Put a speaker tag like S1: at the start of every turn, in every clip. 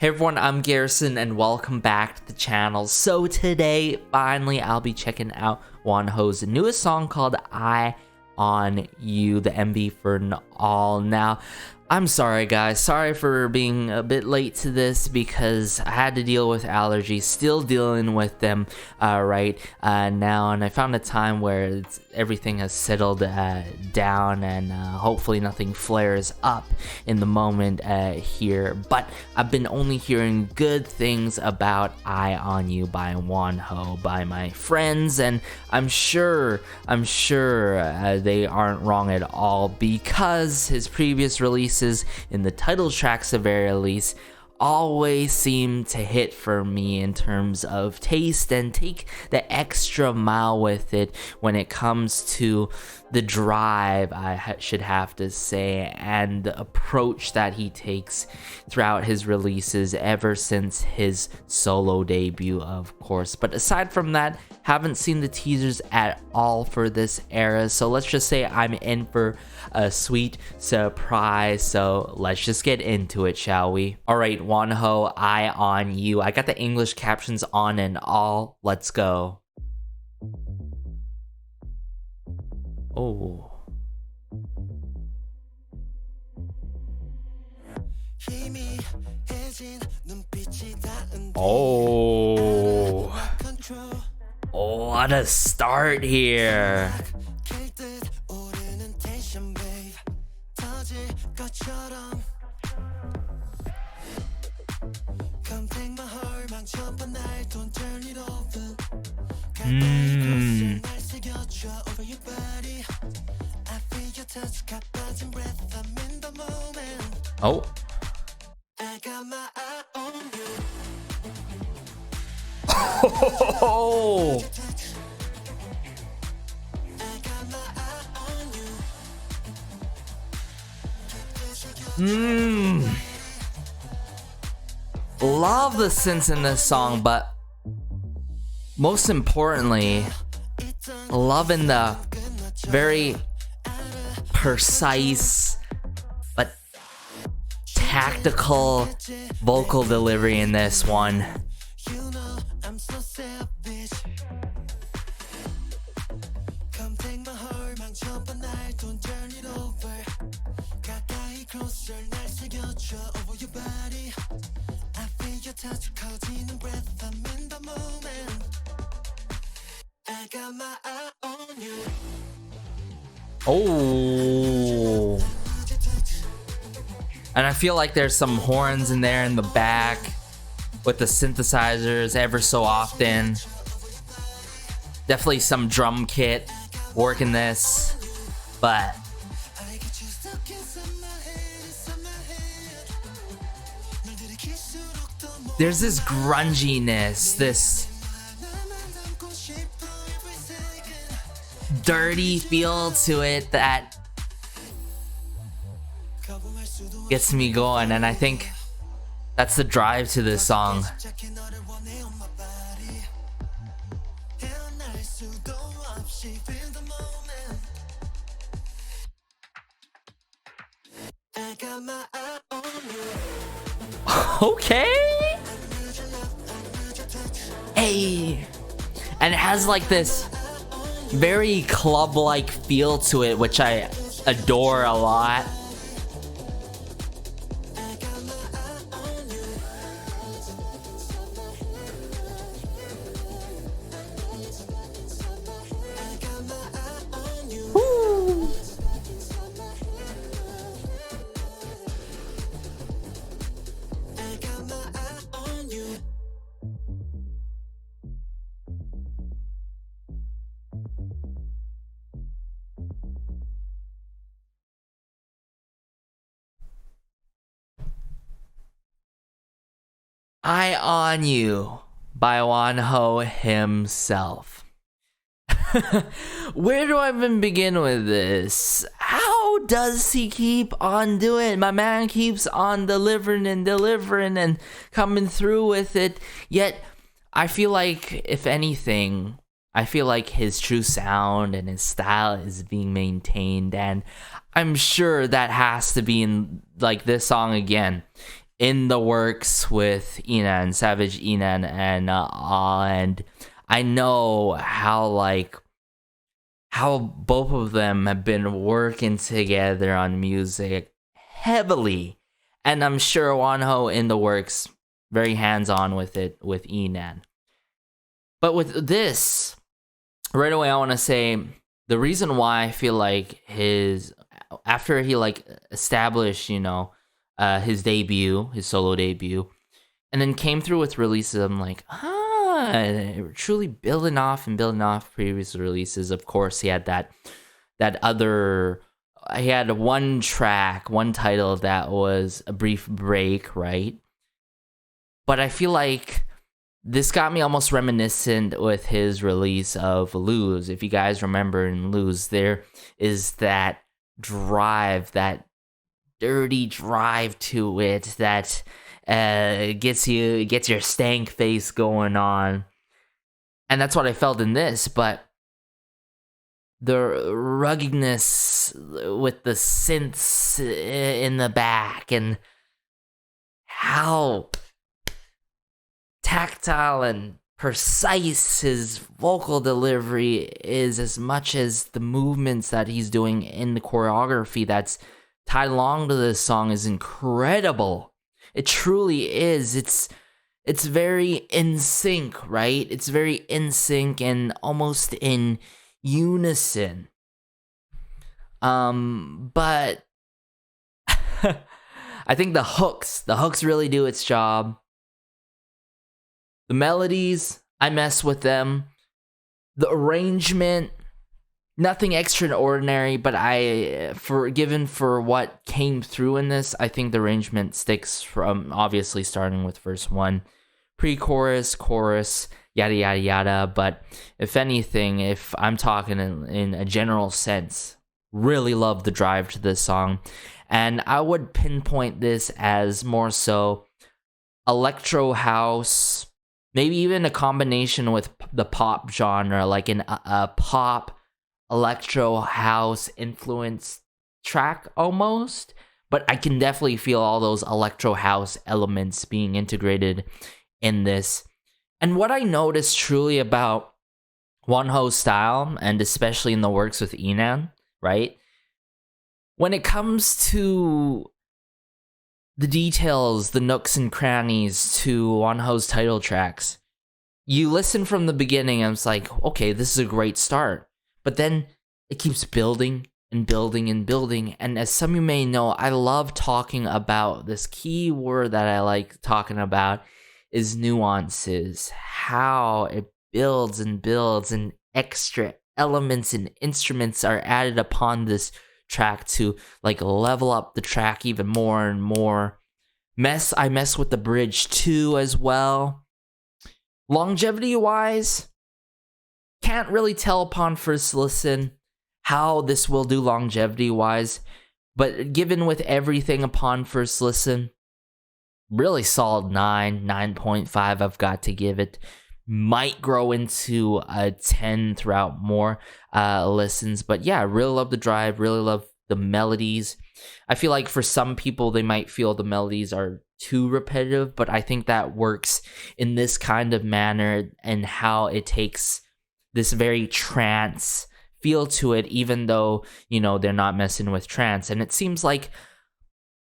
S1: Hey everyone, I'm Garrison and welcome back to the channel. So today, finally, I'll be checking out Wonho's newest song called I On You, the MV for All. Now, I'm sorry guys, sorry for being a bit late to this because I had to deal with allergies, still dealing with them right now, and I found a time where everything has settled down and hopefully nothing flares up in the moment here. But I've been only hearing good things about I On You by Wonho by my friends, and I'm sure they aren't wrong at all, because his previous releases in the title tracks at very least always seem to hit for me in terms of taste and take the extra mile with it when it comes to the drive, I should have to say, and the approach that he takes throughout his releases ever since his solo debut, of course. But aside from that, haven't seen the teasers at all for this era, so let's just say I'm in for a sweet surprise. So let's just get into it, shall we? Alright, Wonho, I On You. I got the English captions on and all. Let's go. Oh. Oh. Oh, what a start here. Oh. Oh. Love the synths in this song, but most importantly, loving the very precise but tactical vocal delivery in this one. Oh, and I feel like there's some horns in there in the back with the synthesizers ever so often. Definitely some drum kit working this, but there's this grunginess, this dirty feel to it that gets me going, and I think that's the drive to this song. Okay. Hey, and it has like this very club-like feel to it, which I adore a lot. Woo. I On You by Wonho himself. Where do I even begin with this? How does he keep on doing it? My man keeps on delivering and coming through with it. Yet, I feel like, if anything, I feel like his true sound and his style is being maintained, and I'm sure that has to be in like this song again. in the works with Inan, Savage Inan, and I know how both of them have been working together on music heavily, and I'm sure Wonho in the works, very hands-on with it with Inan. But with this, right away I want to say the reason why I feel like after he like established, his debut, his solo debut, and then came through with releases, I'm like, truly building off previous releases. Of course, he had he had one title that was A Brief Break, right? But I feel like this got me almost reminiscent with his release of Lose. If you guys remember in Lose, there is that drive, that dirty drive to it that gets your stank face going on. And that's what I felt in this, but the ruggedness with the synths in the back and how tactile and precise his vocal delivery is, as much as the movements that he's doing in the choreography that's tied along to this song, is incredible. It truly is. It's very in sync, right? It's very in sync and almost in unison. But I think the hooks really do its job. The melodies, I mess with them. The arrangement, nothing extraordinary, but given for what came through in this, I think the arrangement sticks from obviously starting with verse 1, pre-chorus, chorus, yada yada yada. But if anything, if I'm talking in a general sense, really love the drive to this song. And I would pinpoint this as more so electro house, maybe even a combination with the pop genre, like a pop electro house influenced track almost. But I can definitely feel all those electro house elements being integrated in this. And what I noticed truly about Wonho's style, and especially in the works with Inan, right? When it comes to the details, the nooks and crannies to Wonho's title tracks, you listen from the beginning and it's like, okay, this is a great start. But then it keeps building and building and building. And as some of you may know, I love talking about this key word that I like talking about is nuances. How it builds and builds, and extra elements and instruments are added upon this track to like level up the track even more and more. I mess with the bridge too as well. Longevity wise, can't really tell upon first listen how this will do longevity wise, but given with everything upon first listen, really solid 9.5 I've got to give it. Might grow into a 10 throughout more listens, but yeah, really love the drive, really love the melodies. I feel like for some people they might feel the melodies are too repetitive, but I think that works in this kind of manner and how it takes this very trance feel to it, even though, they're not messing with trance. And it seems like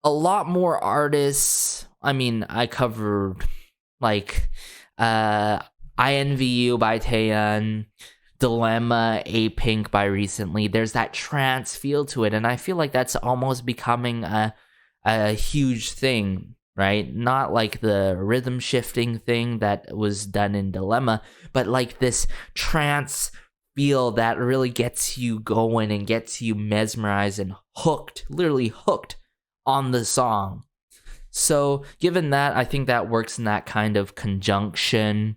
S1: a lot more artists, I mean, I covered like INVU by Taeyeon, Dilemma, A-Pink by Recently. There's that trance feel to it, and I feel like that's almost becoming a huge thing, right? Not like the rhythm shifting thing that was done in Dilemma, but like this trance feel that really gets you going and gets you mesmerized and hooked, literally hooked on the song. So given that, I think that works in that kind of conjunction.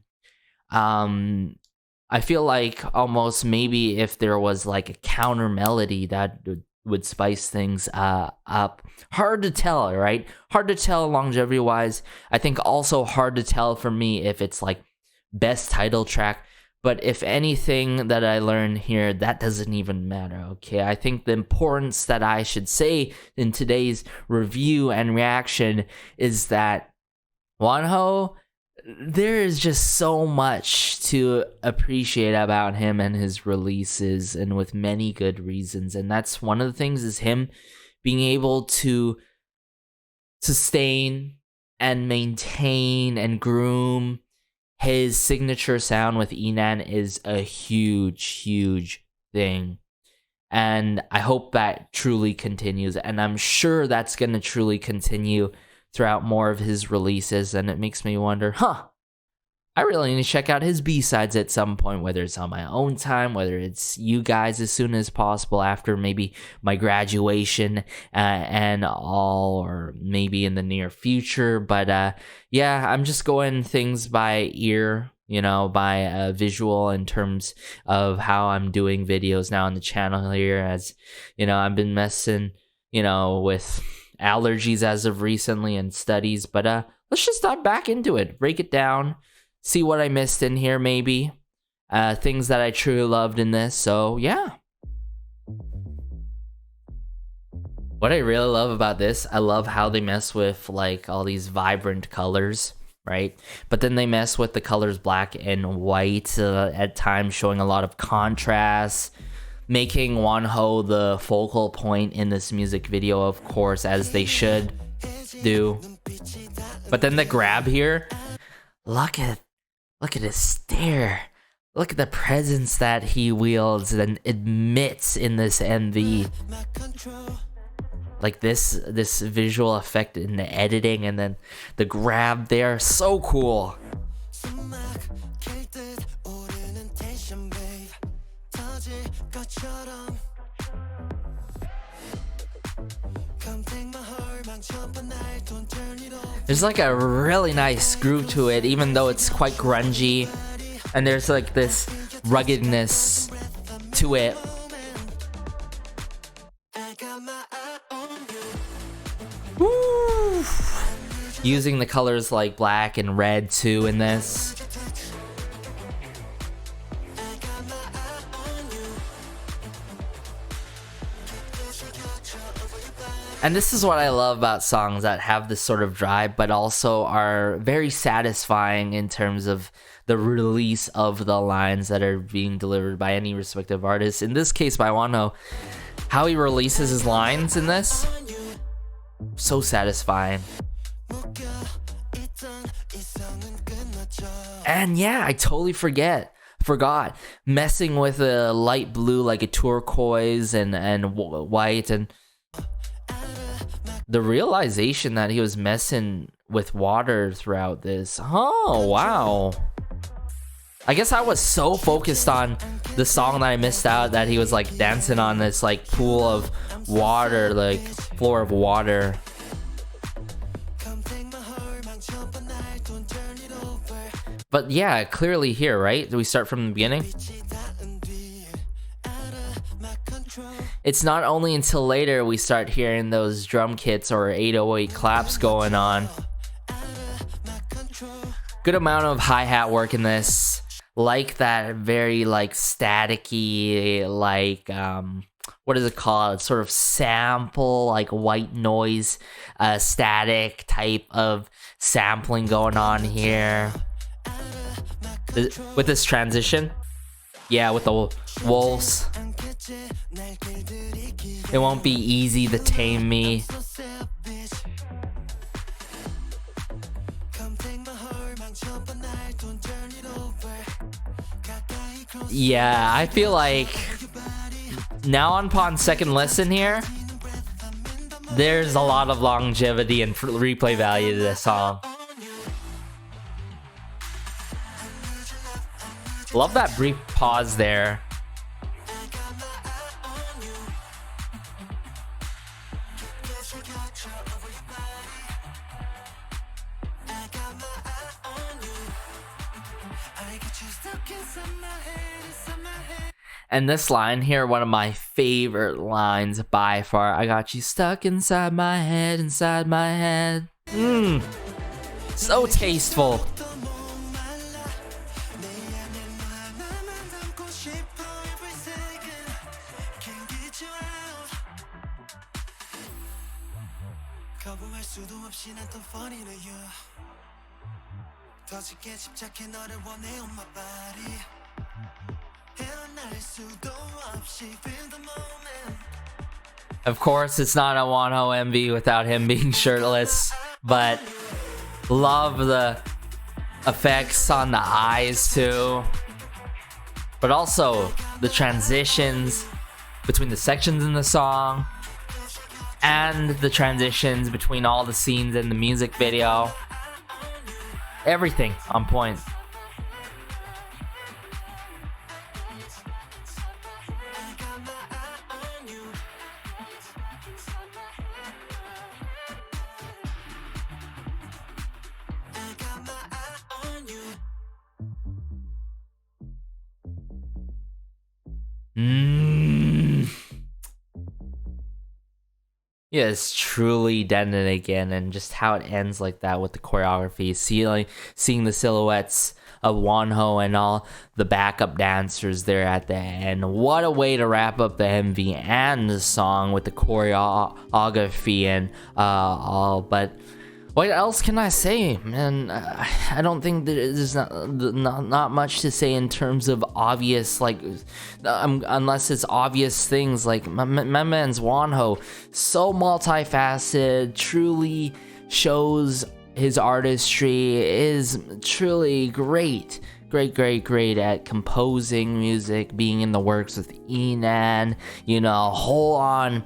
S1: I feel like almost maybe if there was like a counter melody that would spice things up. Hard to tell, right? Hard to tell longevity wise. I think also hard to tell for me if it's like best title track. But if anything that I learned here, that doesn't even matter, okay? I think the importance that I should say in today's review and reaction is that Wonho, there is just so much to appreciate about him and his releases, and with many good reasons. And that's one of the things, is him being able to sustain and maintain and groom his signature sound with Enan is a huge thing. And I hope that truly continues. And I'm sure that's going to truly continue throughout more of his releases. And it makes me wonder, I really need to check out his B-sides at some point, whether it's on my own time, whether it's you guys as soon as possible after maybe my graduation and all, or maybe in the near future. But yeah, I'm just going things by ear, you know, by visual in terms of how I'm doing videos now on the channel here. As you know, I've been messing, you know, with allergies as of recently and studies. But let's just dive back into it, break it down. See what I missed in here, maybe. Things that I truly loved in this, so yeah. What I really love about this, I love how they mess with like all these vibrant colors, right? But then they mess with the colors black and white at times, showing a lot of contrast, making Wonho the focal point in this music video, of course, as they should do. But then the grab here, look at his stare. Look at the presence that he wields and emits in this MV. Like this visual effect in the editing, and then the grab there, so cool. There's like a really nice groove to it, even though it's quite grungy, and there's like this ruggedness to it. Woo! Using the colors like black and red too in this. And this is what I love about songs that have this sort of drive, but also are very satisfying in terms of the release of the lines that are being delivered by any respective artist. In this case, by Wonho, how he releases his lines in this, so satisfying. And yeah, I totally forgot messing with a light blue, like a turquoise and white, and the realization that he was messing with water throughout this. Oh, wow. I guess I was so focused on the song that I missed out that he was like dancing on this like pool of water, like floor of water. But yeah, clearly here, right? Do we start from the beginning? It's not only until later we start hearing those drum kits or 808 claps going on. Good amount of hi-hat work in this. Like that very like staticky, like what is it called? Sort of sample, like white noise, static type of sampling going on here. With this transition. Yeah, with the wolves. It won't be easy to tame me. Yeah, I feel like now upon second listen here, there's a lot of longevity and replay value to this song. Love that brief pause there. And this line here, one of my favorite lines by far. I got you stuck inside my head, inside my head. So tasteful. Of course, it's not a Wonho MV without him being shirtless, but love the effects on the eyes too. But also the transitions between the sections in the song and the transitions between all the scenes in the music video. Everything on point. Yes, truly done it again, and just how it ends like that with the choreography, seeing the silhouettes of Wonho and all the backup dancers there at the end. What a way to wrap up the MV and the song with the choreography and all. But what else can I say, man? I don't think there's not much to say in terms of obvious, like, unless it's obvious things. Like my man's Wonho, so multifaceted, truly shows his artistry, is truly great at composing music, being in the works with Enan, you know, whole on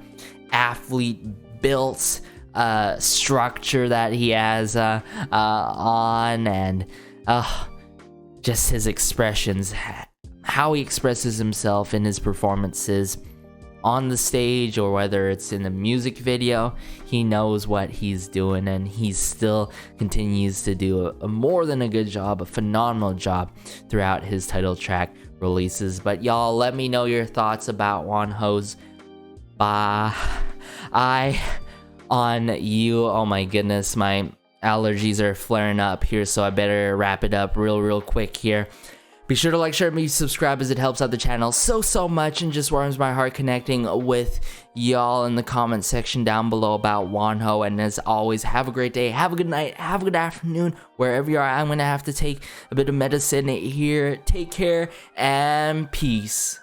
S1: athlete built structure that he has on, and just his expressions, how he expresses himself in his performances on the stage, or whether it's in the music video. He knows what he's doing, and he still continues to do a more than a good job, a phenomenal job throughout his title track releases. But y'all, let me know your thoughts about Wonho's on you. Oh my goodness, my allergies are flaring up here, so I better wrap it up real quick here. Be sure to like, share, and subscribe, as it helps out the channel so much, and just warms my heart connecting with y'all in the comment section down below about Wonho. And as always, have a great day, have a good night, have a good afternoon, wherever you are. I'm gonna have to take a bit of medicine here. Take care and peace.